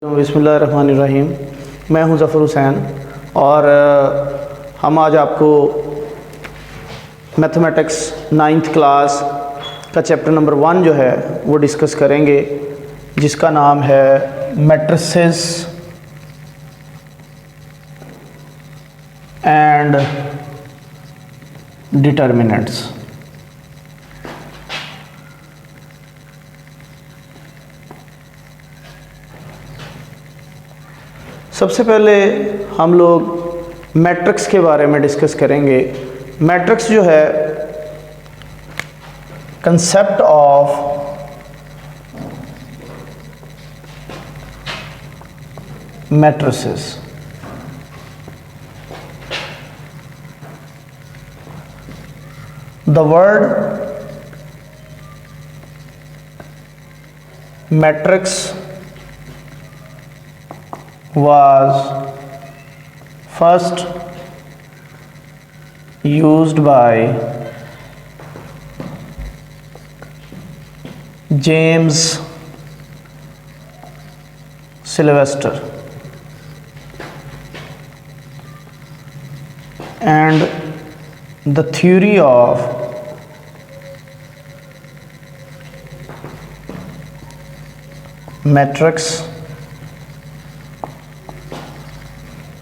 बिस्मिल्लाहिर्रहमानिर्रहीम। मैं हूं ज़फ़र हुसैन और हम आज आपको मैथमेटिक्स 9th क्लास का चैप्टर नंबर 1 जो है वो डिस्कस करेंगे, जिसका नाम है मैट्रिसेस एंड डिटर्मिनेंट्स। सबसे पहले हम लोग मैट्रिक्स के बारे में डिस्कस करेंगे। मैट्रिक्स जो है concept of matrices. The word matrix was first used by James Sylvester, and the theory of matrix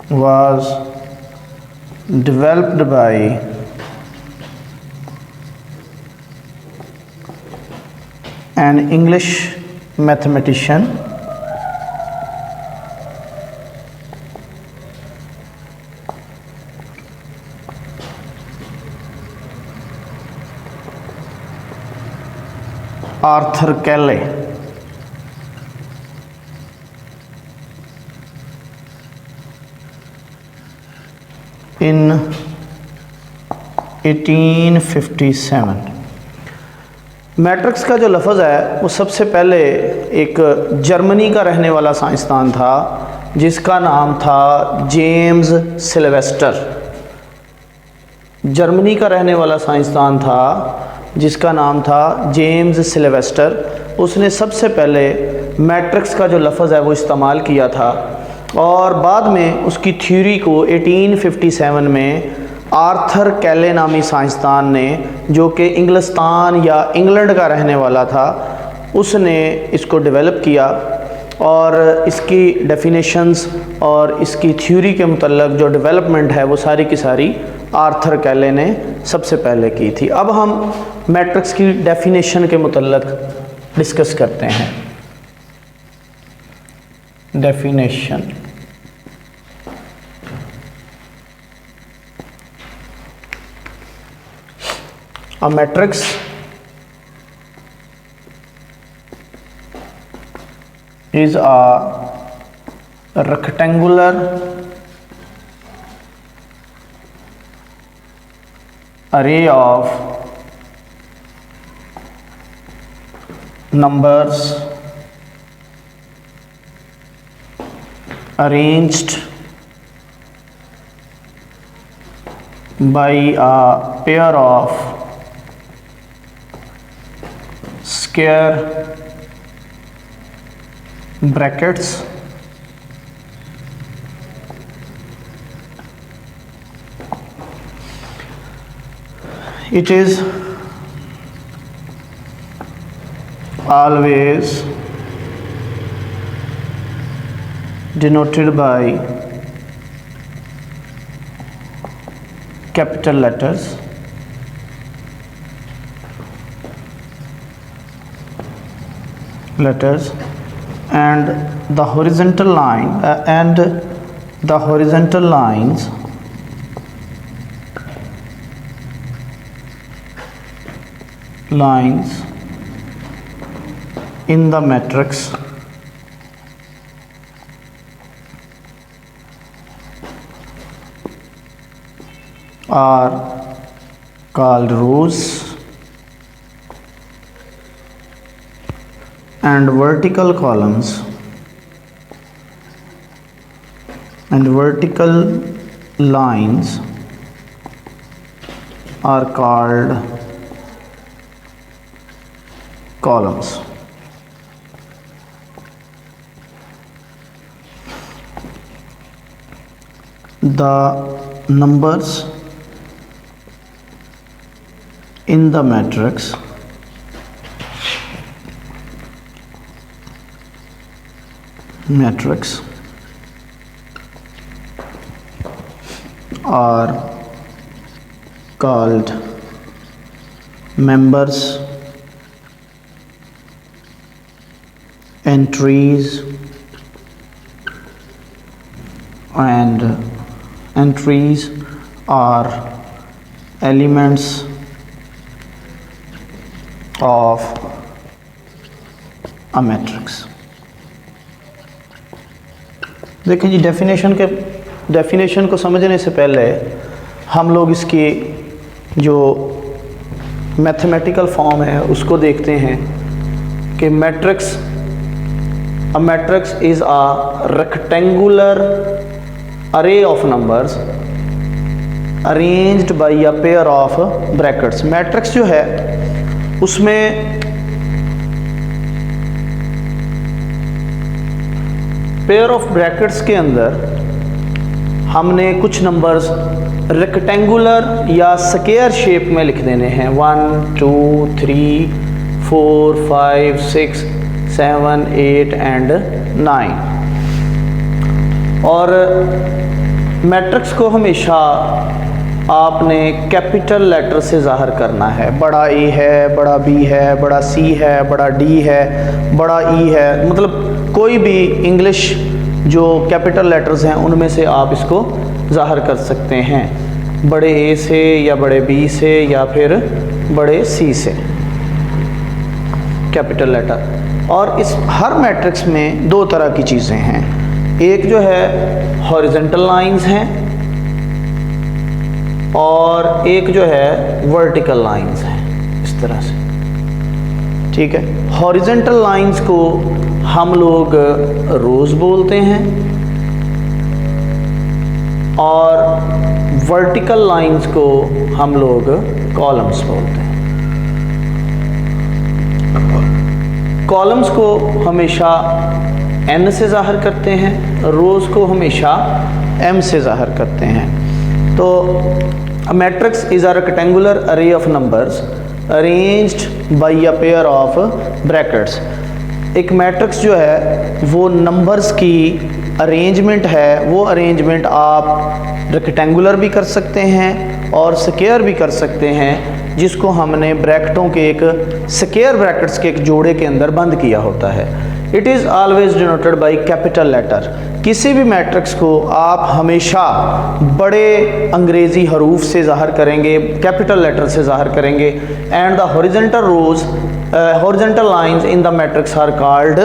was developed by an English mathematician Arthur Cayley. In 1857 matrix का जो लफ्ज़ है वो सबसे पहले एक जर्मनी का रहने वाला साइंसदान था जिसका नाम था जेम्स सिल्वेस्टर। जर्मनी का रहने वाला साइंसदान था जिसका नाम था जेम्स सिल्वेस्टर। उसने सबसे पहले मैट्रिक्स का जो लफ्ज़ है वो इस्तेमाल किया था और बाद में उसकी थ्योरी को 1857 में आर्थर कैले नामी साइंसदान ने, जो कि इंग्लिस्तान या इंग्लैंड का रहने वाला था, उसने इसको डेवलप किया और इसकी डेफिनेशंस और इसकी थ्योरी के मुतल्लिक़ जो डेवलपमेंट है वो सारी की सारी आर्थर कैले ने सबसे पहले की थी। अब हम मैट्रिक्स की डेफिनेशन के मुतल्लिक़ डिस्कस करते हैं। Definition. A matrix is a rectangular array of numbers arranged by a pair of square brackets it is always denoted by capital letters and the horizontal line and the horizontal lines in the matrix are called rows and vertical columns and vertical lines are called columns. the numbers in the matrix are called members, entries, and entries are elements of a matrix। देखें जी, definition को समझने से पहले हम लोग इसकी जो mathematical form है उसको देखते हैं कि a matrix is a rectangular array of numbers arranged by a pair of brackets। Matrix जो है उसमें पेयर ऑफ ब्रैकेट्स के अंदर हमने कुछ नंबर्स रेक्टेंगुलर या स्क्वायर शेप में लिख देने हैं, 1 2 3 4 5 6 7 8 एंड 9। और मैट्रिक्स को हमेशा आपने कैपिटल लेटर से ज़ाहिर करना है। बड़ा ए है, बड़ा बी है, बड़ा सी है, बड़ा डी है, बड़ा ई है, मतलब कोई भी इंग्लिश जो कैपिटल लेटर्स हैं उनमें से आप इसको ज़ाहिर कर सकते हैं, बड़े ए से या बड़े बी से या फिर बड़े सी से, कैपिटल लेटर। और इस हर मैट्रिक्स में दो तरह की चीज़ें हैं, एक जो है हॉरिजॉन्टल लाइंस हैं और एक जो है वर्टिकल लाइंस हैं, इस तरह से, ठीक है। हॉरिजॉन्टल लाइंस को हम लोग रोज बोलते हैं और वर्टिकल लाइंस को हम लोग कॉलम्स बोलते हैं। कॉलम्स को हमेशा n से ज़ाहिर करते हैं, रोज़ को हमेशा m से ज़ाहिर करते हैं। तो a matrix is a rectangular array of numbers arranged by a pair of brackets। एक मैट्रिक्स जो है वो नंबर्स की अरेंजमेंट है, वो अरेंजमेंट आप रेक्टेंगुलर भी कर सकते हैं और स्क्वायर भी कर सकते हैं, जिसको हमने ब्रैकेटों के एक स्क्वायर ब्रैकेट्स के एक जोड़े के अंदर बंद किया होता है। It is always denoted by capital letter. किसी भी मैट्रिक्स को आप हमेशा बड़े अंग्रेज़ी हरूफ से ज़ाहिर करेंगे, कैपिटल लेटर से ज़ाहिर करेंगे। And the horizontal rows horizontal lines in the matrix are called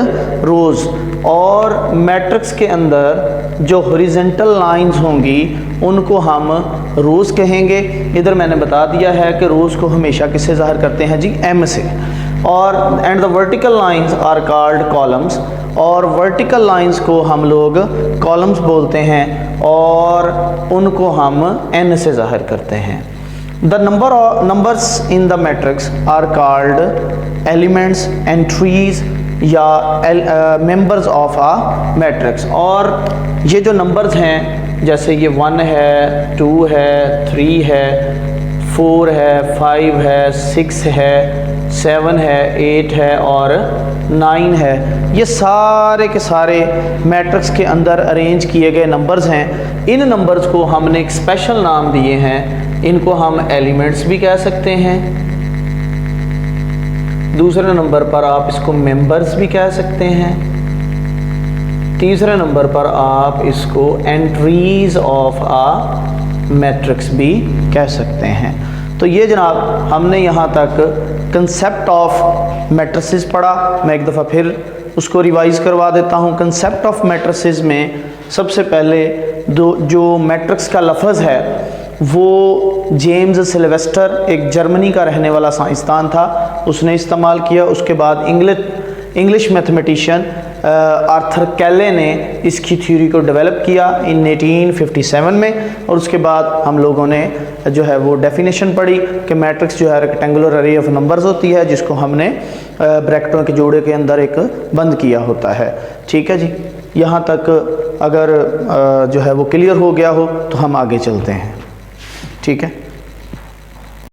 rows. और मैट्रिक्स के अंदर जो हॉरिजॉन्टल लाइंस होंगी उनको हम रोज़ कहेंगे। इधर मैंने बता दिया है कि रोज़ को हमेशा किससे ज़ाहिर करते हैं जी, m से। और and the vertical lines are called columns, और वर्टिकल लाइंस को हम लोग कॉलम्स बोलते हैं और उनको हम n से ज़ाहिर करते हैं। The numbers in the matrix are called elements, entries या मेंबर्स ऑफ आ मैट्रिक्स। और ये जो नंबर्स हैं, जैसे ये 1 है, 2 है, 3 है, 4 है, 5 है, 6 है, 7 है, 8 है और 9 है, ये सारे के सारे मैट्रिक्स के अंदर अरेंज किए गए नंबर्स हैं। इन नंबर्स को हमने एक स्पेशल नाम दिए हैं, इनको हम एलिमेंट्स भी कह सकते हैं। दूसरे नंबर पर आप इसको मेंबर्स भी कह सकते हैं। तीसरे नंबर पर आप इसको एंट्रीज ऑफ आ मैट्रिक्स भी कह सकते हैं। तो ये जनाब हमने यहाँ तक कंसेप्ट ऑफ मैट्रिसेस पढ़ा। मैं एक दफ़ा फिर उसको रिवाइज करवा देता हूँ। कंसेप्ट ऑफ मैट्रिसेस में सबसे पहले जो मैट्रिक्स का लफ्ज़ है वो जेम्स सिल्वेस्टर, एक जर्मनी का रहने वाला साइंसदान था, उसने इस्तेमाल किया। उसके बाद इंग्लिश मैथमेटिशियन आर्थर कैले ने इसकी थ्योरी को डेवलप किया इन 1857 में। और उसके बाद हम लोगों ने जो है वो डेफिनेशन पढ़ी कि मैट्रिक्स जो है रेक्टेंगुलर अरे ऑफ नंबर्स होती है, जिसको हमने ब्रैकेटों के जोड़े के अंदर एक बंद किया होता है। ठीक है जी, यहाँ तक अगर जो है वो क्लियर हो गया हो तो हम आगे चलते हैं। ठीक है।